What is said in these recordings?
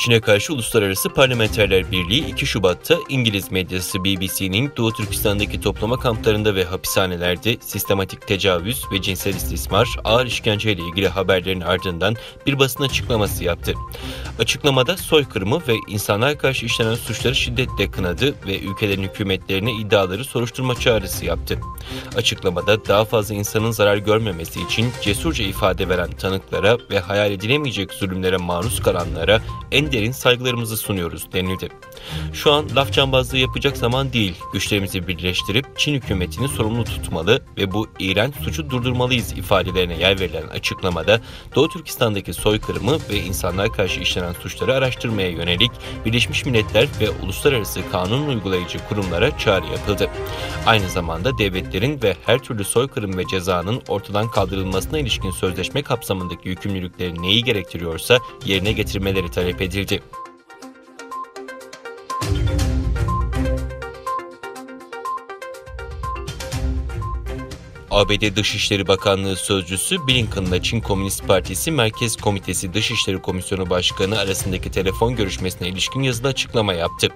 Çin'e karşı Uluslararası Parlamenterler Birliği 2 Şubat'ta İngiliz medyası BBC'nin Doğu Türkistan'daki toplama kamplarında ve hapishanelerde sistematik tecavüz ve cinsel istismar, ağır işkenceyle ilgili haberlerin ardından bir basın açıklaması yaptı. Açıklamada soykırımı ve insanlığa karşı işlenen suçları şiddetle kınadı ve ülkelerin hükümetlerine iddiaları soruşturma çağrısı yaptı. Açıklamada daha fazla insanın zarar görmemesi için cesurca ifade veren tanıklara ve hayal edilemeyecek zulümlere maruz kalanlara en derin saygılarımızı sunuyoruz denildi. Şu an laf cambazlığı yapacak zaman değil, güçlerimizi birleştirip Çin hükümetini sorumlu tutmalı ve bu iğrenç suçu durdurmalıyız ifadelerine yer verilen açıklamada Doğu Türkistan'daki soykırımı ve insanlığa karşı işlenen suçları araştırmaya yönelik Birleşmiş Milletler ve uluslararası kanun uygulayıcı kurumlara çağrı yapıldı. Aynı zamanda devletlerin ve her türlü soykırım ve cezanın ortadan kaldırılmasına ilişkin sözleşme kapsamındaki yükümlülükleri neyi gerektiriyorsa yerine getirmeleri talep edildi. ABD Dışişleri Bakanlığı Sözcüsü Blinken'la Çin Komünist Partisi Merkez Komitesi Dışişleri Komisyonu Başkanı arasındaki telefon görüşmesine ilişkin yazılı açıklama yaptı.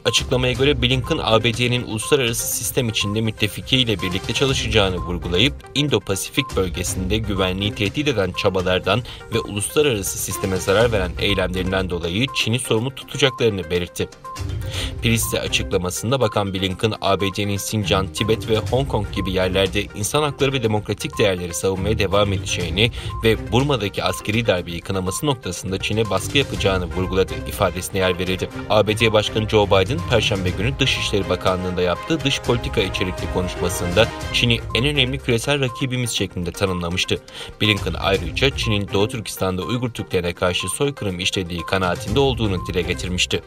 Açıklamaya göre Blinken, ABD'nin uluslararası sistem içinde müttefikiyle birlikte çalışacağını vurgulayıp, İndo-Pasifik bölgesinde güvenliği tehdit eden çabalardan ve uluslararası sisteme zarar veren eylemlerinden dolayı Çin'i sorumlu tutacaklarını belirtti. Prieste açıklamasında Bakan Blinken, ABD'nin Sincan, Tibet ve Hong Kong gibi yerlerde insan hakları ve demokratik değerleri savunmaya devam edeceğini ve Burma'daki askeri darbeyi kınaması noktasında Çin'e baskı yapacağını vurguladı ifadesine yer verildi. ABD Başkanı Joe Biden, Perşembe günü Dışişleri Bakanlığı'nda yaptığı dış politika içerikli konuşmasında Çin'i en önemli küresel rakibimiz şeklinde tanımlamıştı. Blinken ayrıca Çin'in Doğu Türkistan'da Uygur Türklerine karşı soykırım işlediği kanaatinde olduğunu dile getirmişti.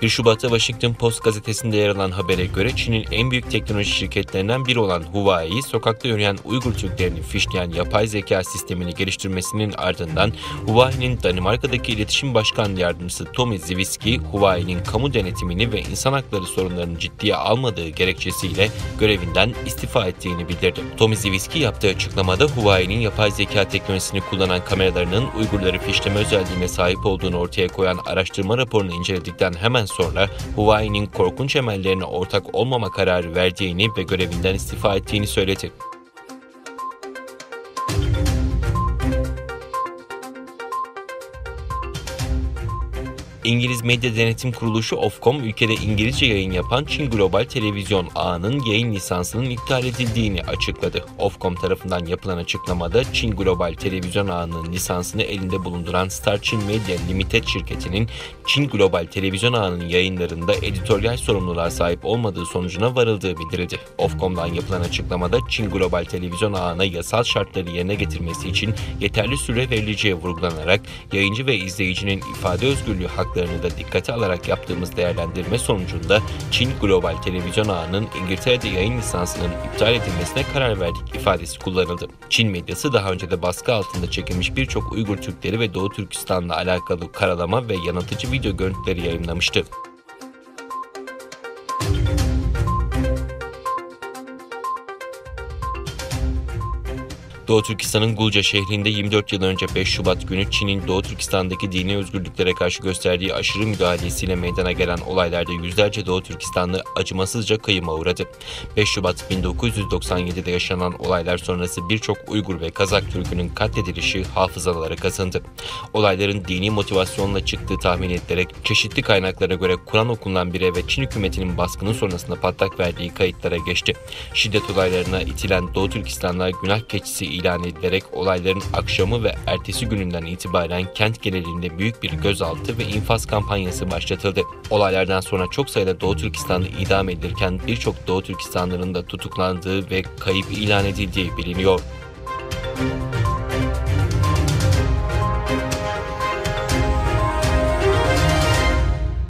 1 Şubat'ta Washington Post gazetesinde yer alan habere göre Çin'in en büyük teknoloji şirketlerinden biri olan Huawei, sokakta yürüyen Uygur Türklerini fişleyen yapay zeka sistemini geliştirmesinin ardından Huawei'nin Danimarka'daki iletişim başkan yardımcısı Tommy Zwiski, Huawei'nin kamu denetimini ve insan hakları sorunlarını ciddiye almadığı gerekçesiyle görevinden istifa ettiğini bildirdi. Tommy Zwiski yaptığı açıklamada Huawei'nin yapay zeka teknolojisini kullanan kameralarının Uygurları fişleme özelliğine sahip olduğunu ortaya koyan araştırma raporunu inceledikten hemen sonra Huawei'nin korkunç emellerine ortak olmama kararı verdiğini ve görevinden istifa ettiğini söyledi. 'İngiliz Medya Denetim Kuruluşu Ofcom, ülkede İngilizce yayın yapan Çin Global Televizyon Ağı'nın yayın lisansının iptal edildiğini açıkladı. Ofcom tarafından yapılan açıklamada Çin Global Televizyon Ağı'nın lisansını elinde bulunduran Star Çin Media Limited şirketinin Çin Global Televizyon Ağı'nın yayınlarında editoryal sorumluluğa sahip olmadığı sonucuna varıldığı bildirildi. Ofcom'dan yapılan açıklamada Çin Global Televizyon Ağı'na yasal şartları yerine getirmesi için yeterli süre verileceği vurgulanarak yayıncı ve izleyicinin ifade özgürlüğü haklarını da dikkate alarak yaptığımız değerlendirme sonucunda Çin Global Televizyon Ağı'nın İngiltere'de yayın lisansının iptal edilmesine karar verdik ifadesi kullanıldı. Çin medyası daha önce de baskı altında çekilmiş birçok Uygur Türkleri ve Doğu Türkistan'la alakalı karalama ve yanıltıcı video görüntüleri yayımlamıştı. Doğu Türkistan'ın Gulca şehrinde 24 yıl önce 5 Şubat günü Çin'in Doğu Türkistan'daki dini özgürlüklere karşı gösterdiği aşırı müdahalesiyle meydana gelen olaylarda yüzlerce Doğu Türkistanlı acımasızca kıyıma uğradı. 5 Şubat 1997'de yaşanan olaylar sonrası birçok Uygur ve Kazak Türk'ünün katledilişi hafızalara kazındı. Olayların dini motivasyonla çıktığı tahmin edilerek çeşitli kaynaklara göre Kur'an okunan bir eve Çin hükümetinin baskının sonrasında patlak verdiği kayıtlara geçti. Şiddet olaylarına itilen Doğu Türkistanlılar günah keçisi ilan edilerek olayların akşamı ve ertesi gününden itibaren kent genelinde büyük bir gözaltı ve infaz kampanyası başlatıldı. Olaylardan sonra çok sayıda Doğu Türkistanlı idam edilirken birçok Doğu Türkistanlıların da tutuklandığı ve kayıp ilan edildiği biliniyor.